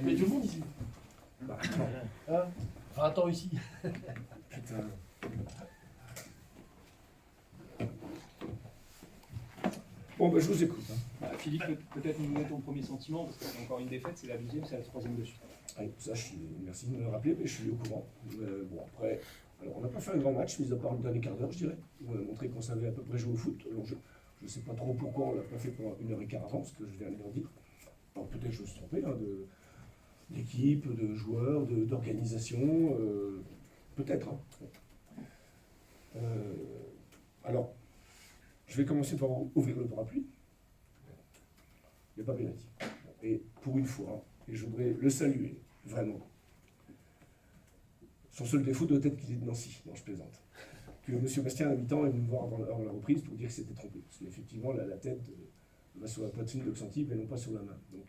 Mais tout le monde ici. Bah, Hein attends ici. putain. Bon, bah, je vous écoute. Hein. Philippe, peut-être nous donner ton premier sentiment, parce que c'est encore une défaite, c'est la deuxième, c'est la troisième de suite. Allez, ça, merci de me le rappeler, mais je suis au courant. Bon, après, alors, on n'a pas fait un grand match, mis à part le dernier quart d'heure, je dirais. On a montré qu'on savait à peu près jouer au foot. Alors, je ne sais pas trop pourquoi on ne l'a pas fait pendant 1h15 avant, ce que je viens de leur dire. Alors, peut-être je me suis trompé, hein, d'équipe, de joueurs, d'organisation, peut-être. Hein. Alors, je vais commencer par ouvrir le parapluie. Il n'y a pas pénalty. Et pour une fois, et je voudrais le saluer, vraiment. Son seul défaut doit être qu'il est de Nancy, non je plaisante. Que M. Bastien à mi-temps est venu me voir avant la reprise pour dire qu'il s'était trompé. Parce qu'effectivement, la tête va sur la poitrine de Xantip et non pas sur la main. Donc,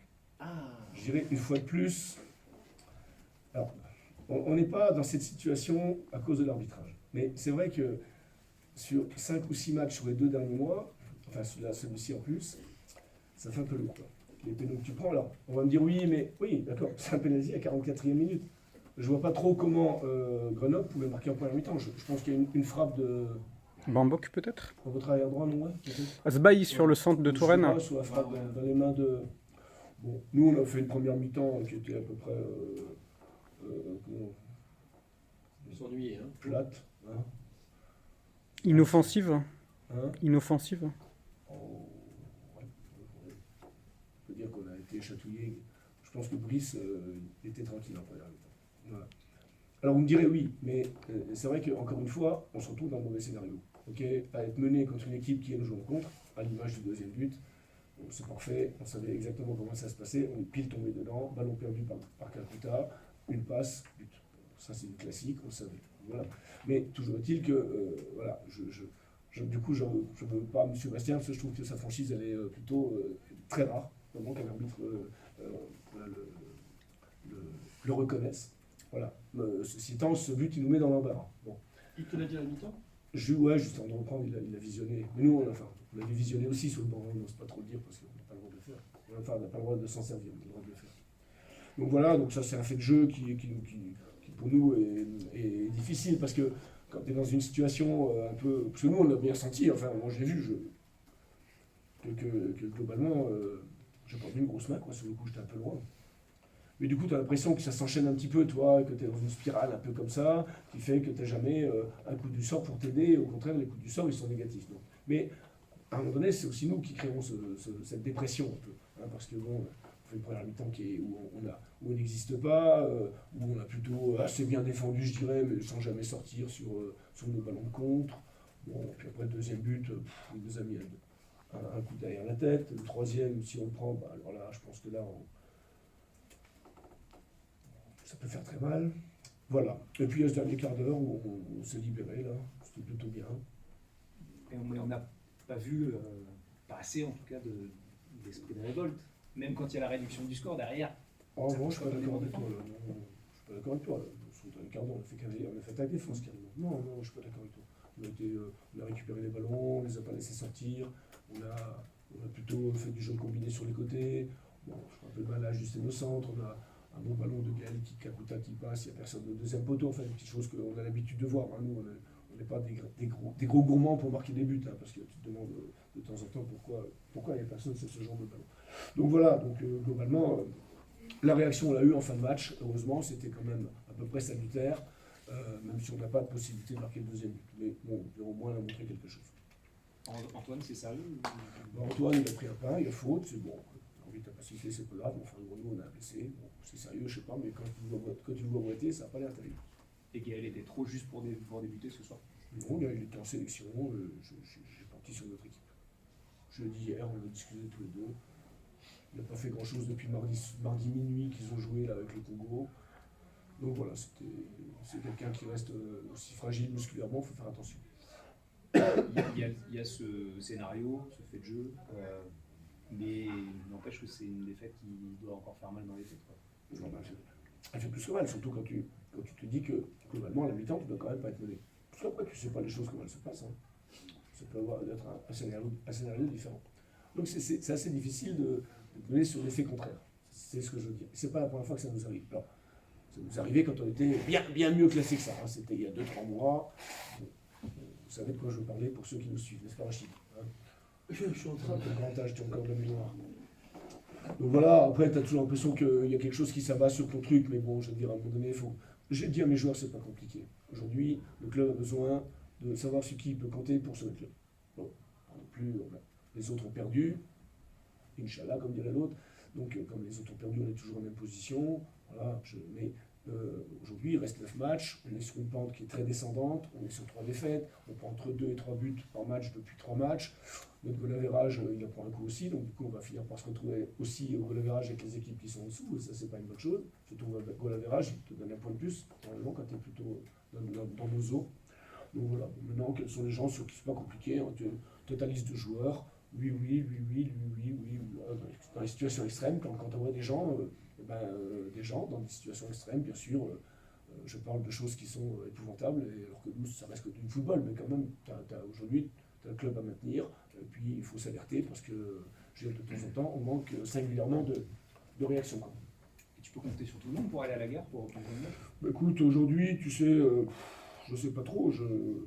je dirais une fois de plus, alors, on n'est pas dans cette situation à cause de l'arbitrage. Mais c'est vrai que sur 5 ou 6 matchs sur les 2 derniers mois, enfin celui-ci en plus, ça fait un peu lourd. Quoi. Les pénaux que tu prends, alors, on va me dire oui, d'accord, c'est un pénalty à 44e minute. Je vois pas trop comment Grenoble pouvait marquer en première mi-temps. Je pense qu'il y a une frappe de... Bambouk peut-être. Dans votre arrière droit, non ouais, Asbaï sur le centre de Touraine. Soit la frappe dans les mains de... Bon, nous, on a fait une première mi-temps qui était à peu près... Ils s'ennuyaient. Hein. Plate. Hein. Inoffensive. Hein. Inoffensive. Oh, ouais. On peut dire qu'on a été chatouillé. Je pense que Brice était tranquille en première mi-temps. Voilà. Alors vous me direz oui, mais c'est vrai qu'encore une fois, on se retrouve dans le mauvais scénario. Okay, à être mené contre une équipe qui nous joue en contre, à l'image du deuxième but, bon, c'est parfait, on savait exactement comment ça se passait, on est pile tombé dedans, ballon perdu par Calcutta, une passe, but. Ça c'est du classique, on savait. Voilà. Mais toujours est-il que, voilà, du coup, je ne veux pas M. Bastien, parce que je trouve que sa franchise, elle est plutôt très rare, vraiment qu'un arbitre le reconnaisse. Voilà. Ceci étant, ce but, il nous met dans l'embarras. Bon. Il te l'a dit à la mi-temps? Ouais, juste avant de reprendre, il a visionné. Mais nous, on l'avait visionné aussi sur le banc, on n'ose pas trop le dire parce qu'on n'a pas le droit de le faire. Enfin, on n'a pas le droit de s'en servir, on a le droit de le faire. Donc voilà, donc ça c'est un fait de jeu qui pour nous est difficile parce que quand tu es dans une situation un peu. Parce que nous, on l'a bien senti, enfin, moi j'ai vu que globalement, j'ai pas vu une grosse main, quoi. Sur le coup, j'étais un peu loin. Mais du coup, tu as l'impression que ça s'enchaîne un petit peu, toi, que tu es dans une spirale un peu comme ça, qui fait que tu n'as jamais un coup du sort pour t'aider. Au contraire, les coups du sort, ils sont négatifs. Donc. Mais à un moment donné, c'est aussi nous qui créons cette dépression un peu. Hein, parce que bon, on fait une première mi-temps où on n'existe pas, où on a plutôt assez bien défendu, je dirais, mais sans jamais sortir sur nos ballons de contre. Bon, puis après, le deuxième but, il nous a mis un coup derrière la tête. Le troisième, si on le prend, bah, alors là, je pense que là, ça peut faire très mal. Voilà. Et puis il y a ce dernier quart d'heure où on s'est libéré, là. C'était plutôt bien. Et on n'a pas vu, pas assez en tout cas, d'esprit de révolte. Même quand il y a la réduction du score derrière. Oh non, je ne suis pas d'accord avec toi. Là. Non, je suis pas d'accord avec toi. Là. Sur le dernier quart d'heure, on a fait ta défense carrément. Non, je ne suis pas d'accord avec toi. On a récupéré les ballons, on ne les a pas laissés sortir. On a plutôt fait du jeu combiné sur les côtés. Bon, je fais un peu de mal à ajuster nos centres. On a un bon ballon de Gaël Kakuta qui passe, il n'y a personne de deuxième poteau, enfin, des petites choses qu'on a l'habitude de voir. Hein. Nous, on n'est pas des gros gourmands pour marquer des buts, hein, parce que tu te demandes de temps en temps pourquoi il n'y a personne sur ce genre de ballon. Donc voilà, globalement, la réaction on l'a eue en fin de match, heureusement, c'était quand même à peu près salutaire, même si on n'a pas de possibilité de marquer le deuxième but. Mais bon, au moins, on a montré quelque chose. Antoine, c'est sérieux Antoine, il a pris un pain, il a faute, c'est bon. Envie de pas siffler, c'est pas grave. Enfin, nous, on a blessé. Bon, c'est sérieux, je sais pas, mais quand tu le vois boiter, ça n'a pas l'air terrible. Et Gaël était trop juste pour débuter ce soir? Non, il était en sélection. J'ai parti sur notre équipe. Je l'ai dit hier, on a discuté tous les deux. Il n'a pas fait grand-chose depuis mardi minuit qu'ils ont joué là, avec le Congo. Donc voilà, c'est quelqu'un qui reste aussi fragile musculairement, il faut faire attention. Il y a ce scénario, ce fait de jeu, mais n'empêche que c'est une défaite qui doit encore faire mal dans les têtes. Non, bah, elle fait plus que mal, surtout quand tu te dis que globalement à la mi-temps, tu ne dois quand même pas être mené. Parce qu'après, tu ne sais pas les choses comment elles se passent. Hein. Ça peut être un scénario différent. Donc c'est assez difficile de mener sur l'effet contraire. C'est ce que je veux dire. C'est pas la première fois que ça nous arrive. Alors, ça nous arrivait quand on était bien mieux classé que ça. Hein. C'était il y a 2-3 mois. Bon, vous savez de quoi je veux parler pour ceux qui nous suivent, n'est-ce pas, Rachid, hein? Je suis en train de... Ton grand âge, tu as encore de la mémoire. Donc voilà, après, tu as toujours l'impression qu'il y a quelque chose qui s'abat sur ton truc, mais bon, je veux dire, à un moment donné, il faut. J'ai dit à mes joueurs, c'est pas compliqué. Aujourd'hui, le club a besoin de savoir sur qui il peut compter pour sauver le club. Bon, pas non plus, les autres ont perdu, Inch'Allah, comme dirait l'autre. Donc, comme les autres ont perdu, on est toujours en même position. Voilà, mais aujourd'hui, il reste 9 matchs. On est sur une pente qui est très descendante. On est sur 3 défaites. On prend entre 2 et 3 buts par match depuis 3 matchs. Notre goal average, il en prend un coup aussi. Donc, du coup, on va finir par se retrouver aussi au goal average avec les équipes qui sont en dessous. Et ça, c'est pas une bonne chose. Surtout, le goal average, il te donne un point de plus, normalement, quand tu es plutôt dans nos eaux. Donc voilà, maintenant, quels sont les gens sur qui c'est pas compliqué, hein, tu as ta liste de joueurs, oui, dans les situations extrêmes, quand on voit des gens, des gens dans des situations extrêmes, bien sûr, je parle de choses qui sont épouvantables, alors que nous, ça reste que du football, mais quand même, aujourd'hui, tu as le club à maintenir, et puis il faut s'alerter, parce que de temps en temps, on manque singulièrement de réaction. Et tu peux compter sur tout le monde pour aller à la gare, pour reprendre le match. Bah, écoute, aujourd'hui, tu sais, je sais pas trop,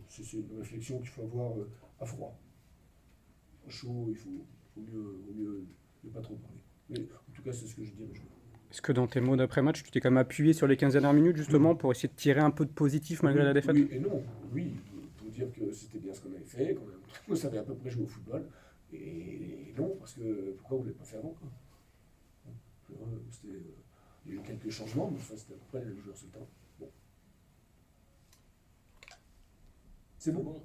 c'est une réflexion qu'il faut avoir à froid. À chaud, il vaut mieux ne pas trop parler. Mais en tout cas, c'est ce que je dirais. Est-ce que dans tes mots d'après-match, tu t'es quand même appuyé sur les 15 dernières minutes, justement, pour essayer de tirer un peu de positif malgré la défaite? Oui et non. Oui, pour dire que c'était bien ce qu'on avait fait, qu'on savait à peu près jouer au football. Et non, parce que pourquoi vous ne l'avez pas fait avant, quoi. Il y a eu quelques changements, mais enfin, c'était à peu près les mêmes joueurs tout le temps. Bon. C'est bon.